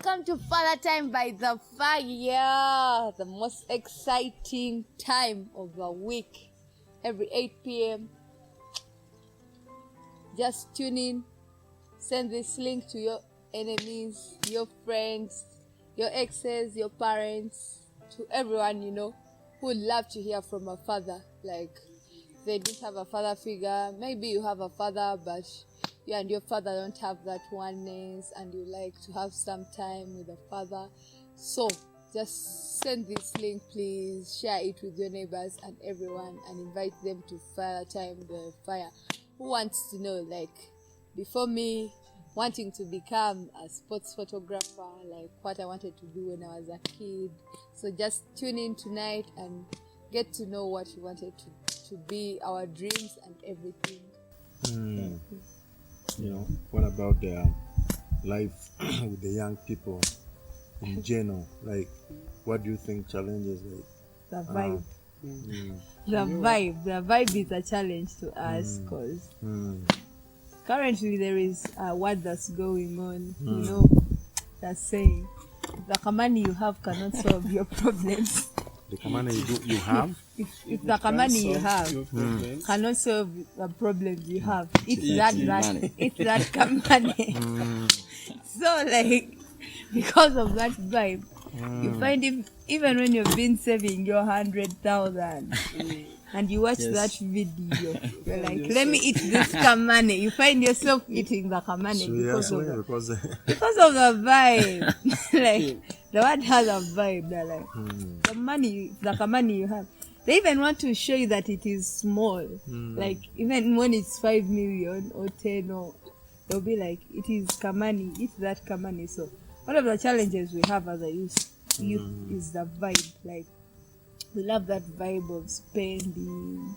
Welcome to Father Time by the Fire, the most exciting time of the week. Every 8 p.m. Just tune in, send this link to your enemies, your friends, your exes, your parents, to everyone you know who would love to hear from a father. Like, if they didn't have a father figure, maybe you have a father, but you and your father don't have that oneness and you like to have some time with a father. So just send this link, please, share it with your neighbors and everyone, and invite them to Father Time the Fire. Who wants to know, like, before me wanting to become a sports photographer, like what I wanted to do when I was a kid. So just tune in tonight and get to know what we wanted to be, our dreams and everything. You know, what about the life with the young people in general? Like, what do you think challenges like? The vibe. The vibe is a challenge to us because currently there is a word that's going on, you know, that's saying the money you have cannot solve your problems. The money you have? If the money you have cannot solve the problems you have, it's that money. So, like, because of that vibe, you find even when you've been saving your 100,000 and you watch that video, you're like, let me eat this kamane. You find yourself eating the kamane because of the vibe. Like, the word has a vibe. They're like, the kamane you have. They even want to show you that it is small. Like, even when it's 5 million or 10, or they'll be like, it is kamani, it's that kamani. So one of the challenges we have as a youth is the vibe. Like, we love that vibe of spending,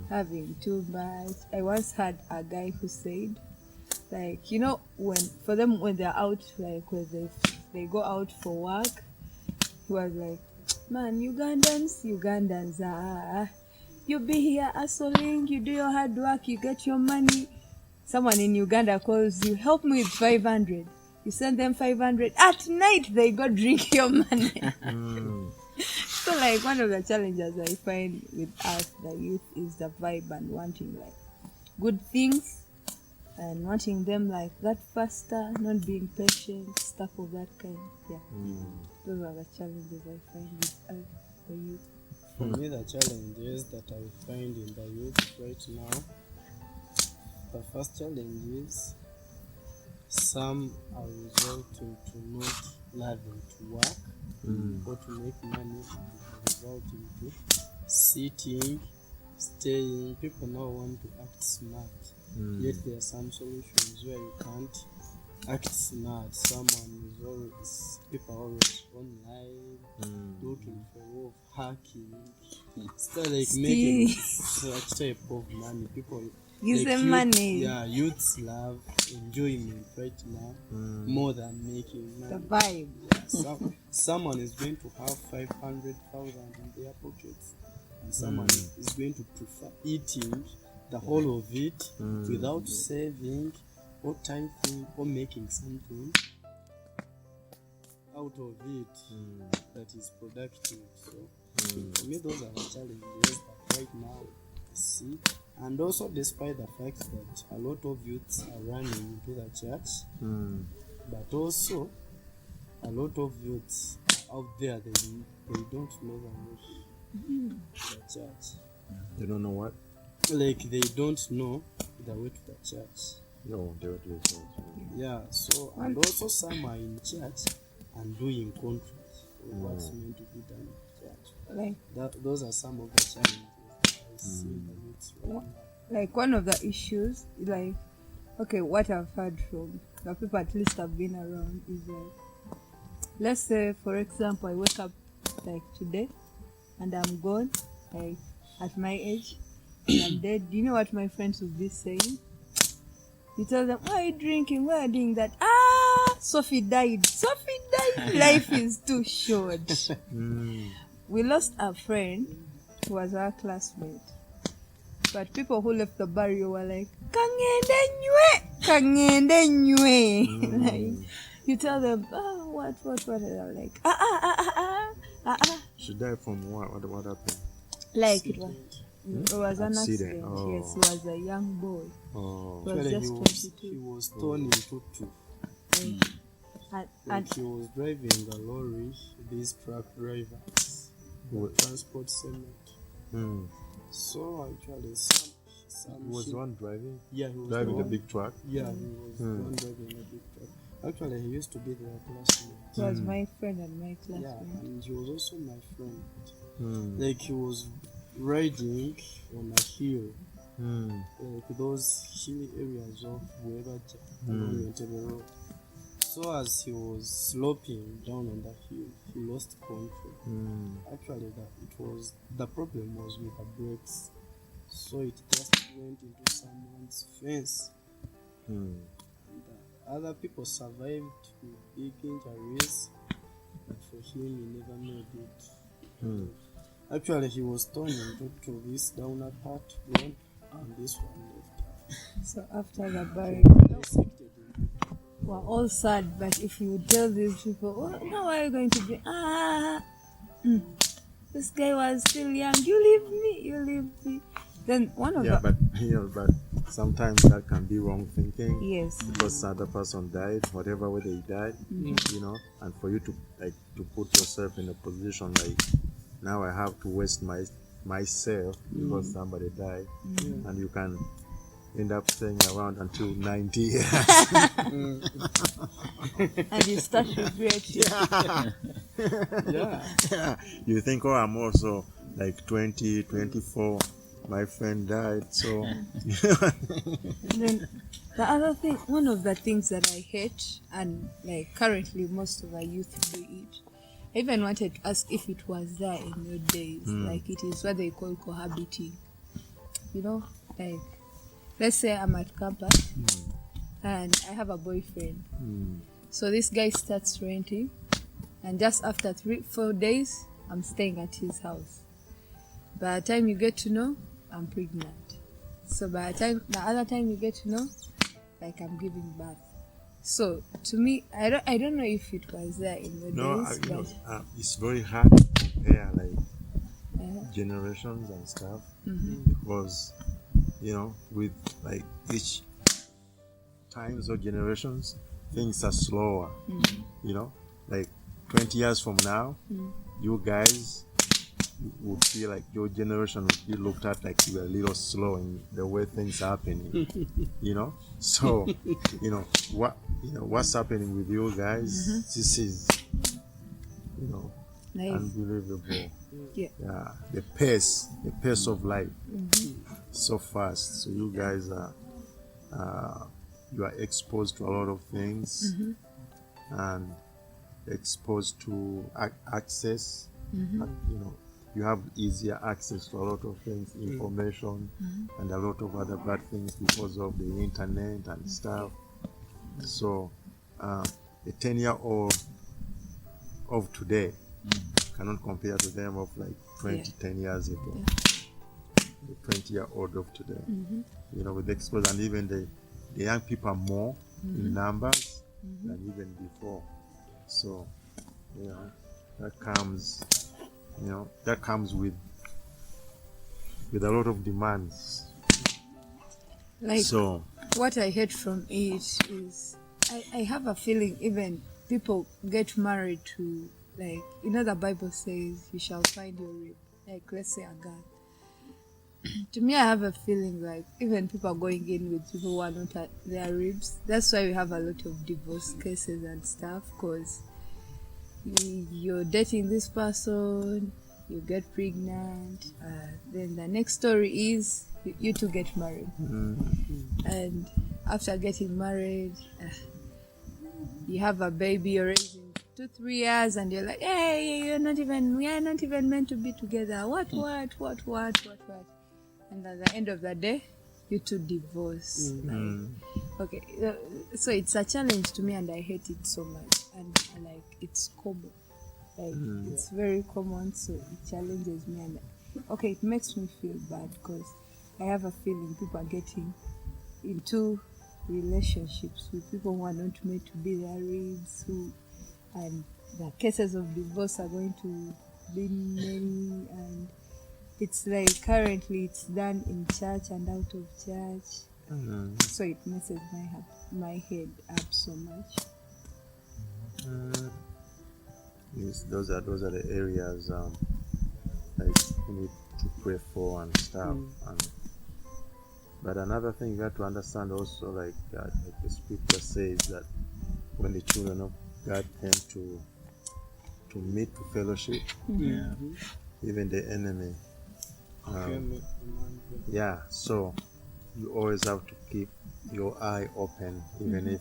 having too much. I once had a guy who said, like, you know, when they're out, like when they go out for work, he was like, man, Ugandans, you be here hustling, you do your hard work, you get your money. Someone in Uganda calls you, help me with 500. You send them 500. At night, they go drink your money. So, like, one of the challenges I find with us, the youth, is the vibe and wanting, like, good things and wanting them, like, that faster, not being patient, stuff of that kind. Yeah. Those are the challenges I find with us, the youth. For me, the challenges that I find in the youth right now, the first challenge is some are resulting to not loving to work or to make money, and resulting to sitting, staying. People now want to act smart, yet there are some solutions where you can't act smart. People are always online looking for way of hacking. Still, like, making such type of money. People use like the money. Yeah, youths love enjoyment right now more than making money. The vibe. Yeah, someone is going to have 500,000 in their pockets, and someone is going to prefer eating the whole of it without saving or tithing or making something out of it that is productive. So for me, those are the challenges that right now I see. And also, despite the fact that a lot of youths are running into the church, but also a lot of youths out there, they don't know the church. They don't know what? Like, they don't know the way to the church. No, they don't do so. Yeah, so, and also some are in church and doing contracts of what's meant to be done in church. Like, those are some of the challenges I see in the youths right now. Like, one of the issues, like, okay, what I've heard from the people at least I've been around is, like, let's say, for example, I wake up, like, today, and I'm gone, like, at my age, and I'm dead. Do you know what my friends would be saying? You tell them, why are you drinking? Why are you doing that? Sophie died. Life is too short. We lost a friend who was our classmate. But people who left the barrio were like, kangende nywe. Like, you tell them, what? And I'm like, She died from what? What happened? Like it was an accident. Oh. Yes, he was a young boy. Oh. He was Actually, just he 22. was torn into two. And Like he was driving a lorry, these truck drivers, What? transport segment. Hmm. So actually, some Was ship- one driving? yeah, he was Driving the one- big truck? Yeah, he was the one driving a big truck. Actually, he used to be their classmate. he was my friend and my classmate. Yeah, and he was also my friend. Hmm. Like he was riding on a hill, Hmm. like those hilly areas of Buebaja along Entebbe Road. So as he was sloping down on the hill, he lost control. Hmm. Actually, the problem was with the brakes, so it just went into someone's fence. Hmm. And other people survived with big injuries, but for him, he never made it. Hmm. Actually, he was torn into this downer part bone, and this one left. So after the burial, Dissected him. we're all sad. But if you tell these people, oh, no, why are you going to be? This guy was still young. You leave me. Then one of Yeah, the but sometimes that can be wrong thinking. yes, Because the other person died, whatever way they died, and for you to put yourself in a position like now I have to waste myself because somebody died, and you can end up staying around until 90 years. and you start regretting. Yeah. You think, oh, I'm also like 20, 24. My friend died, so Then the other thing, one of the things that I hate, and like currently most of our youth do it. I even wanted to ask if it was there in your days, like it is what they call cohabiting. You know, like let's say I'm at campus and I have a boyfriend. So this guy starts renting, and just after 3-4 days, I'm staying at his house. By the time you get to know, I'm pregnant. So by the other time you get to know, like I'm giving birth. So to me, I don't know if it was there in your no, days, but it's very hard to compare like generations and stuff because with like each times or generations, things are slower. Like 20 years from now, you guys would feel like your generation would be looked at like you were a little slow in the way things are happening. So what's happening with you guys, this is nice. unbelievable. Yeah. The pace of life so fast. So you guys you are exposed to a lot of things and exposed to access. You have easier access to a lot of things, information, and a lot of other bad things because of the internet and stuff. So a 10-year-old of today cannot compare to them of like 10 years ago. The 20-year-old of today, with exposure, and even the young people are more in numbers than even before. So, that comes with a lot of demands. Like So what I hate from it is I have a feeling even people get married to, like, the Bible says you shall find your rib, like let's say a girl. To me, I have a feeling like even people are going in with people who are not at their ribs. That's why we have a lot of divorce cases and stuff, because you're dating this person, you get pregnant, then the next story is you two get married. And after getting married, you have a baby, you're raising 2-3 years, and you're like, hey, we are not even meant to be together. What? And at the end of the day, you two divorce. Okay, so it's a challenge to me, and I hate it so much. And like, it's common. Like, it's very common, so it challenges me. And okay, it makes me feel bad because I have a feeling people are getting into relationships with people who are not meant to be their ribs, who and the cases of divorce are going to be many, and it's like currently it's done in church and out of church. So it messes my head up so much. Yes, those are the areas like we need to pray for and stuff. But another thing you have to understand also, like the scripture says that when the children of God came to meet to fellowship, even the enemy. So you always have to keep your eye open, even if,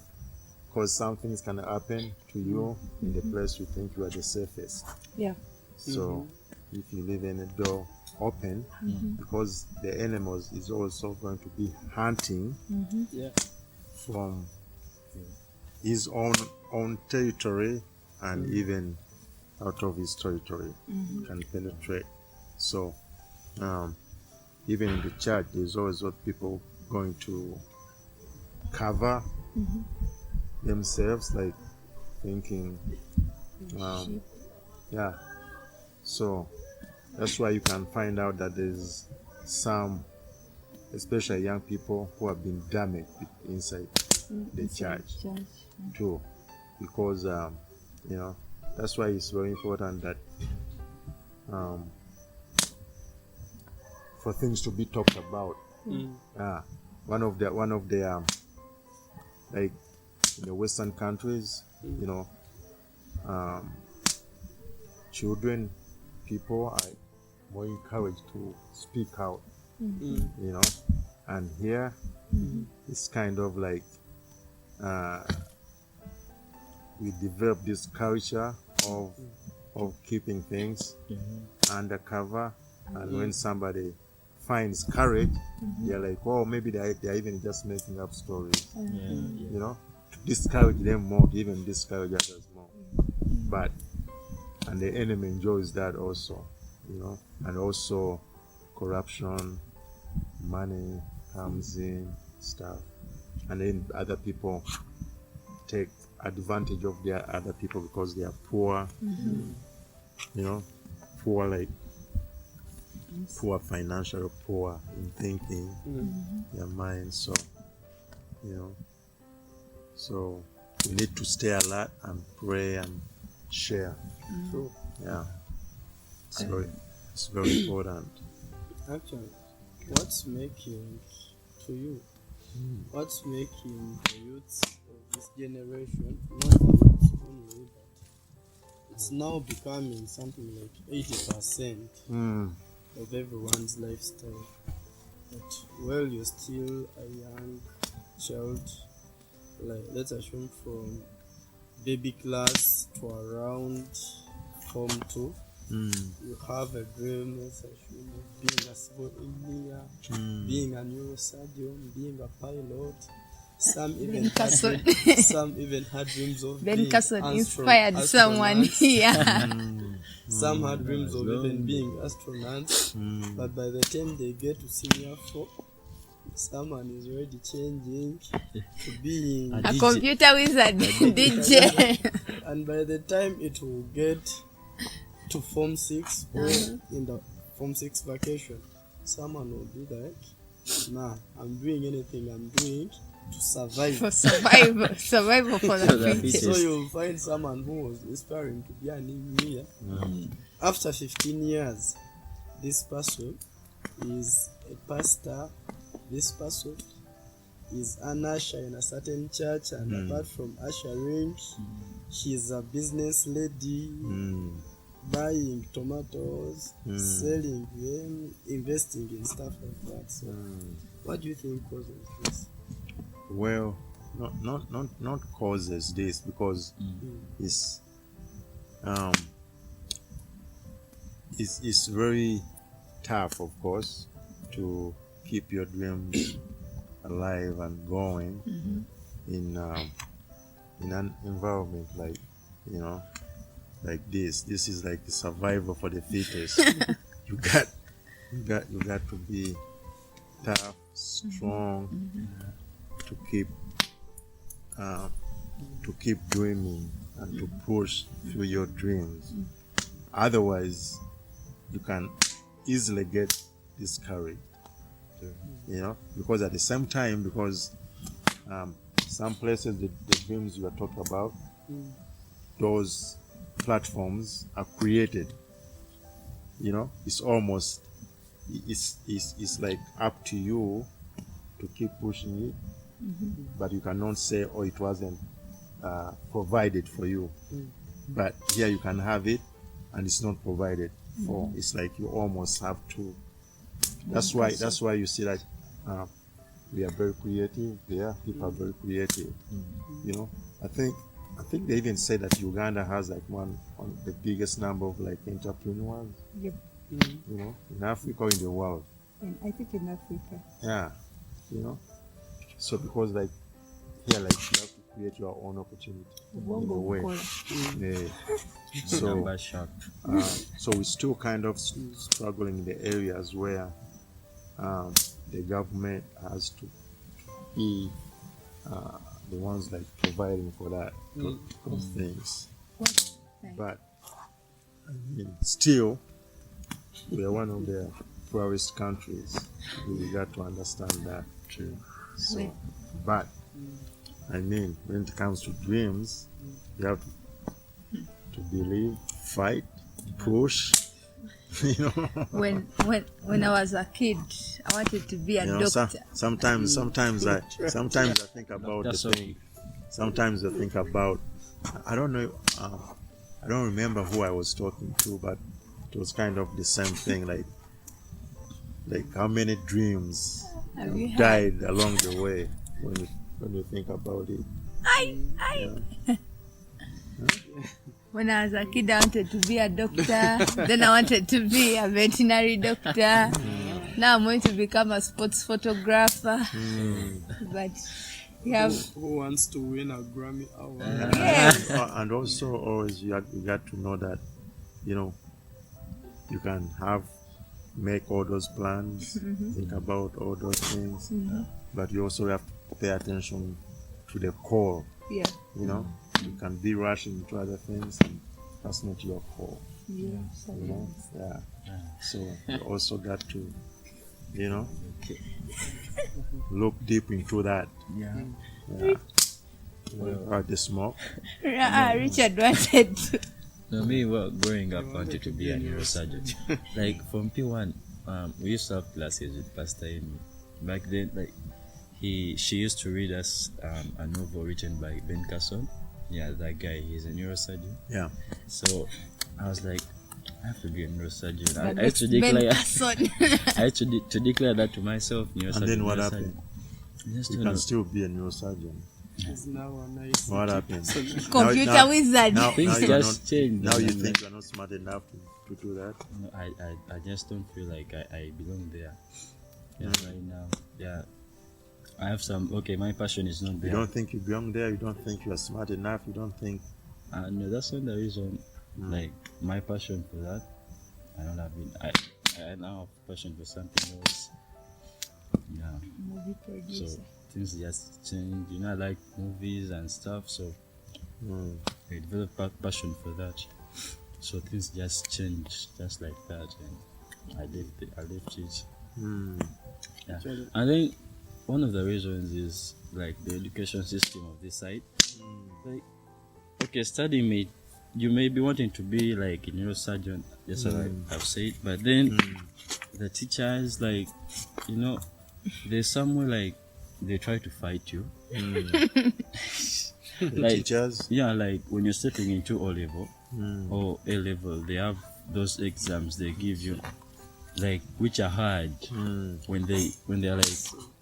because some things can happen to you in the place you think you are the safest. Yeah. So if you leave any door open, because the enemy is also going to be hunting from his own territory and even out of his territory can penetrate. So even in the church, there's always what people going to cover themselves, like thinking, so that's why you can find out that there's some, especially young people, who have been damaged inside the church too, because that's why it's very important that for things to be talked about. One of the like in the Western countries, children, people are more encouraged to speak out, and here it's kind of like we develop this culture of keeping things undercover, and when somebody finds courage, they're like, oh, maybe they're even just making up stories, to discourage them more, to even discourage others more. But and the enemy enjoys that also, and also corruption, money comes in, stuff, and then other people take advantage of their other people because they are poor, poor, like poor financial, poor in thinking, their mind. So so we need to stay alert and pray and share. It's very important. Actually, what's making the youths of this generation, not the youths only, but it's now becoming something like 80% of everyone's lifestyle. But while you're still a young child, like let's assume from baby class to around Form 2, you have a dream, let's assume, of being a civil engineer, being a neurosurgeon, being a pilot. Some even had dreams of Ben being Carson inspired someone here. Some had dreams of even being astronauts, but by the time they get to senior 4, someone is already changing to being a computer wizard, DJ. And by the time it will get to Form 6 or in the Form 6 vacation, someone will be like, nah, I'm doing anything I'm doing to survive. For survival for the future. So you'll find someone who was aspiring to be an engineer. After 15 years, this person is a pastor. This person is an usher in a certain church, and apart from ushering, she's a business lady, buying tomatoes, selling them, investing in stuff like that. So, what do you think causes this? Well, not causes this, because it's very tough, of course, to keep your dreams alive and going in an environment like like this. This is like the survival for the fittest. you got to be tough, strong, to keep dreaming and to push through your dreams. Otherwise, you can easily get discouraged. You know, because at the same time, because some places the dreams you are talking about, those platforms are created. You know, it's almost it's like up to you to keep pushing it, but you cannot say, oh, it wasn't provided for you. But here you can have it and it's not provided for. It's like you almost have to. That's why you see that we are very creative. Yeah, people are very creative. You know, I think they even say that Uganda has like one of the biggest number of like entrepreneurs. Yep. You know, in Africa or in the world. And I think in Africa. Yeah, you know. So because like here, like you have to create your own opportunity in a way. Yeah. So we're still kind of struggling in the areas where the government has to be the ones like providing for that those things. But I mean, still, we are one of the poorest countries. We got to understand that too. So, but I mean, when it comes to dreams, you have to believe, fight, push. You know. When I was a kid, I wanted to be a doctor. Sometimes I think about the thing. Sometimes I think about. I don't know. I don't remember who I was talking to, but it was kind of the same thing. Like how many dreams died along the way when you think about it. Yeah. When I was a kid, I wanted to be a doctor. Then I wanted to be a veterinary doctor. Now I'm going to become a sports photographer. But who wants to win a Grammy Award? Yes. And also, always you got to know that, you know, you can make all those plans, think about all those things, but you also have to pay attention to the core. Yeah. You know, you can be rushing into other things, and that's not your core. Yeah. You know, yeah. So you also got to, you know, look deep into that. Yeah. Or the smoke. Richard wanted to. No, me, well, growing up, I wanted to be a neurosurgeon. Like from P1, we used to have classes with Pastor Amy. Back then, like she used to read us a novel written by Ben Carson. Yeah, that guy, he's a neurosurgeon. Yeah. So I was like, I have to be a neurosurgeon. But I had to Ben declare. Carson. I had to declare that to myself. Neurosurgeon. And then what neurosurgeon. happened? Just You to can know. still be a neurosurgeon. He's now a nice. What happened? Computer wizard. Now Things you're just not, changed. now you I'm think you're not smart enough to do that? No, I just don't feel like I belong there. Yeah, right now. Yeah. I have some, okay, my passion is not there. You don't think you belong there? You don't think you are smart enough? You don't think... No, that's not the reason. Like, my passion for that, I don't have it. I now have passion for something else. Yeah. Movie producer. So, things just change. You know, I like movies and stuff, so I developed passion for that. So, things just change just like that, and I left it. Yeah. And then, one of the reasons is like the education system of this side. Like, okay, studying you may be wanting to be like a neurosurgeon, just like I've said, but then the teachers, like, you know, there's somewhere like they try to fight you. The teachers? Yeah, like when you're stepping into O level or A level, they have those exams they give you, like which are hard. When they're like,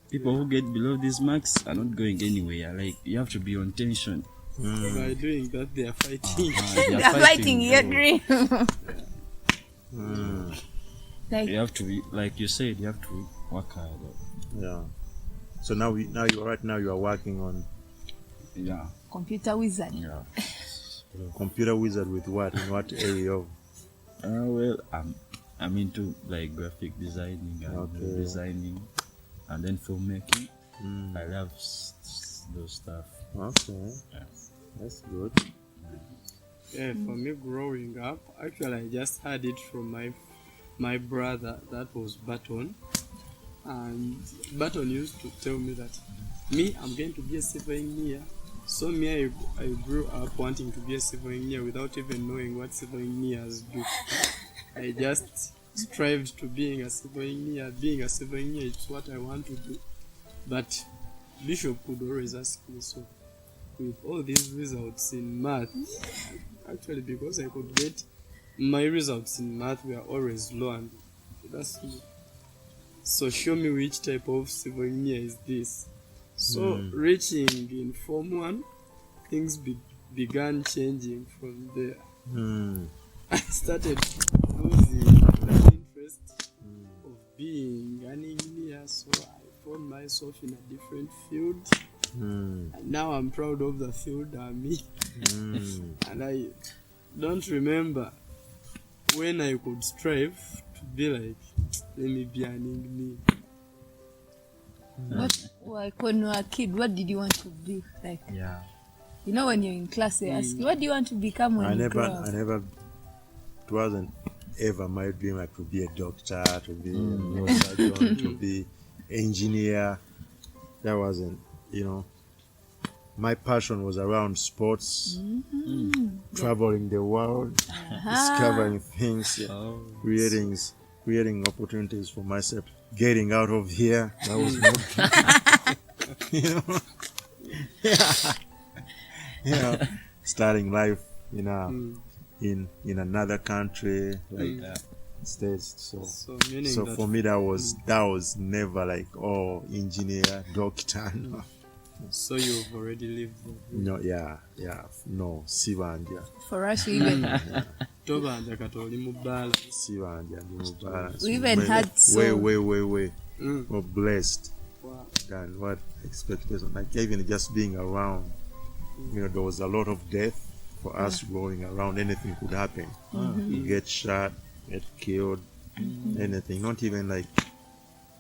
people who get below these marks are not going anywhere. Like, you have to be on tension. By doing that, they are fighting. They're fighting your dream. Like, You have to be, like you said, you have to work hard. Yeah. So now you are working on Yeah. computer wizard. Yeah. computer wizard with what? In what area of? Well, I'm into like graphic designing and Okay. designing, and then filmmaking. I love those stuff. Okay. Yeah. That's good. Yeah, for me growing up, actually I just had it from my brother. That was Baton, and Baton used to tell me that I'm going to be a civil engineer. So I grew up wanting to be a civil engineer without even knowing what civil engineers do. I just strived to being a civil engineer. Being a civil engineer is what I want to do. But Bishop could always ask me, so with all these results in math, actually because I could get my results in math were always low, and that's me. So show me which type of civil engineer is this. So reaching in Form 1, things began changing from there. I started losing that interest of being an engineer, so I found myself in a different field. And now I'm proud of the field I'm in. And I don't remember when I could strive to be like, let me be an engineer. Like when you were a kid, what did you want to be? Like, Yeah. you know, when you're in class, they ask you, what do you want to become when you grow up? It wasn't ever my dream like to be a doctor, to be a neurosurgeon, to be engineer. That wasn't, my passion was around sports, traveling the world, discovering things, creating opportunities for myself, getting out of here. That was more, starting life in another country, like states. So Meaning for me, that was never like, engineer, doctor. No. So you've already lived there. No, Sibanja. For us, we even Tobanja katoli mubala. Sibanja, Mubala. We even had way more blessed Wow. than what expectation. Like even just being around, there was a lot of death for us going around. Anything could happen. You get shot, get killed, anything. Not even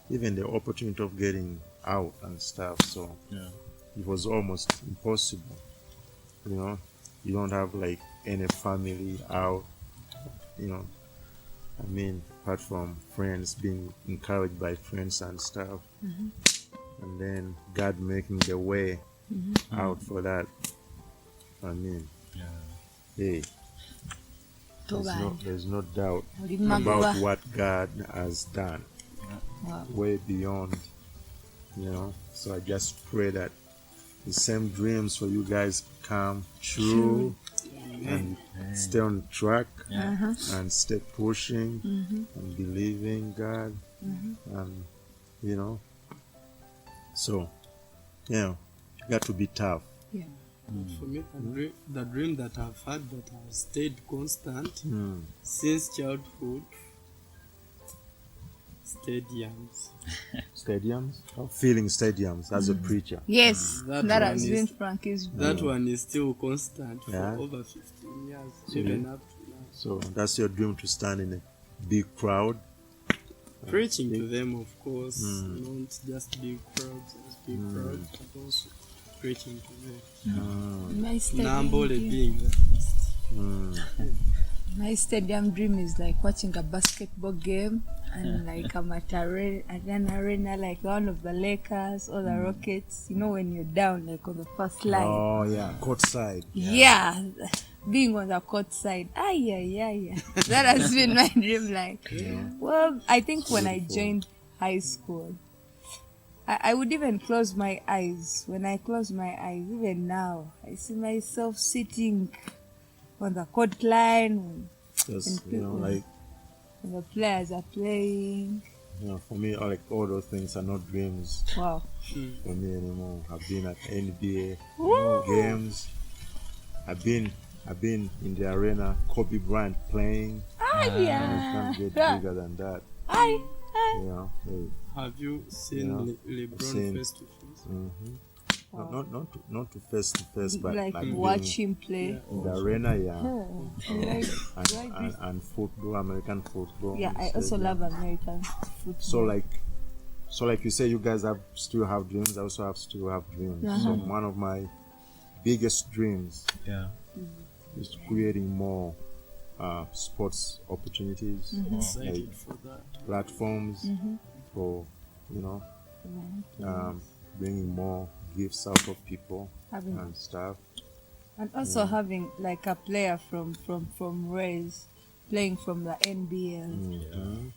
even the opportunity of getting out and stuff. So it was almost impossible. You don't have like any family out. Apart from friends, being encouraged by friends and stuff, and then God making the way out for that. Hey, there's no doubt about what God has done. Wow. Way beyond, So I just pray that the same dreams for you guys come true and stay on track and stay pushing and believing God and so got to be tough. Yeah. For me, the dream that I've had that has stayed constant since childhood, Stadiums? Filling stadiums as a preacher. Yes, That that one has is- been Frankie's. that one is still constant for Yeah. over 15 years, even up to now. So that's your dream, to stand in a big crowd. Preaching to them, of course, not just big crowds, but also preaching to them. My stadium, Nambole dream, being the first. my stadium dream is like watching a basketball game and like I'm at an arena like one of the Lakers or the Rockets. When you're down like on the first line. Oh yeah, courtside. Yeah, being on the court side. Yeah. That has been my dream. Well, I think when I joined high school, I would even close my eyes. When I close my eyes, even now, I see myself sitting on the court line Just when the players are playing. for me, all those things are not dreams Wow. for me anymore. I've been at NBA games. I've been in the arena, Kobe Bryant playing. You can't get bigger than that. Hey. Have you seen LeBron seen- face to face? Not to face to face, but Like being watch him play. in the arena, Like, and football, American football. yeah, I also love American football. So like you say, you guys still have dreams. I also still have dreams. So one of my biggest dreams is creating more sports opportunities, Excited for that. platforms for, bringing more gifts out of people Having- and stuff. And also having like a player from Rays playing from the NBL.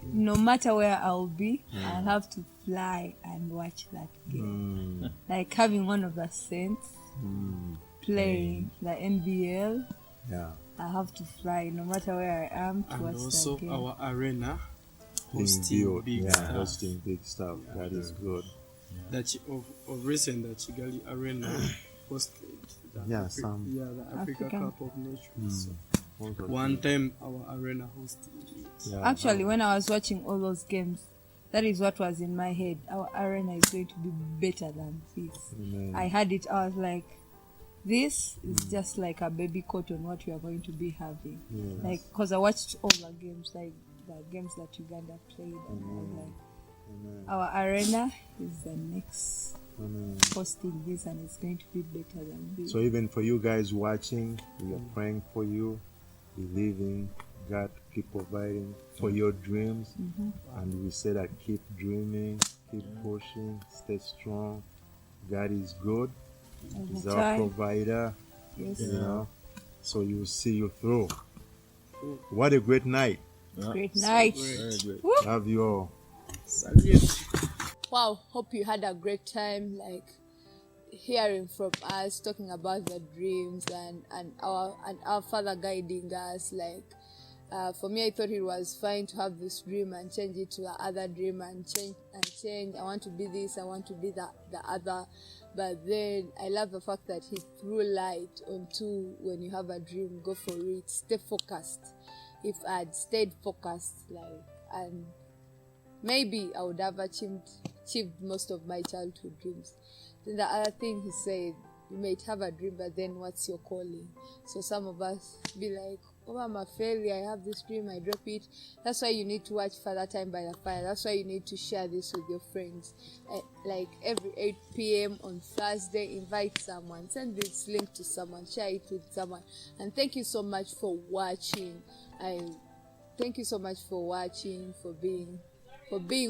No matter where I'll be, I'll have to fly and watch that game. Like having one of the Saints playing the NBL, Yeah. I have to fly no matter where I am to And watch also that game. our arena Being hosting built, big stuff. hosting big stuff. That is good. Of recent, the Kigali Arena hosted the Yeah, some- the Africa African. Cup of Nations. Also, One time our arena hosted it. yeah, Actually, when I was watching all those games, that is what was in my head. Our arena is going to be better than this. Amen. I had it, I was like, this is just like a baby coat on what we are going to be having. Yes. Like, because I watched all the games, like the games that Uganda played, and I was like, our arena is the next hosting this, and it's going to be better than this. So even for you guys watching, we are praying for you, believing God keep providing for your dreams, and we say that keep dreaming, keep pushing, stay strong. God is good. He's our Try. provider, Yes. so you will see you through. What a great night. Great night. Very good. Love you all. Salute. Wow, hope you had a great time, like hearing from us, talking about the dreams and our father guiding us. Like for me, I thought it was fine to have this dream and change it to the other dream and change. I want to be this, I want to be the other. But then I love the fact that he threw light onto when you have a dream, go for it, stay focused. If I had stayed focused, and maybe I would have achieved most of my childhood dreams. Then the other thing he said, you might have a dream, but then what's your calling? So some of us be like, oh, I'm a failure, I have this dream, I drop it. That's why you need to watch Father Time by the Fire. That's why you need to share this with your friends. Like every 8 p.m. on Thursday, invite someone, send this link to someone, share it with someone. And thank you so much for watching. Thank you so much for watching, for being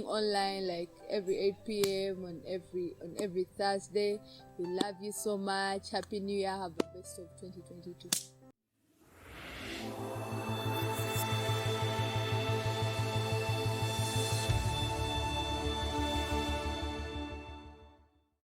online, like every 8 p.m. on every Thursday. We love you so much. Happy New Year. Have the best of 2022.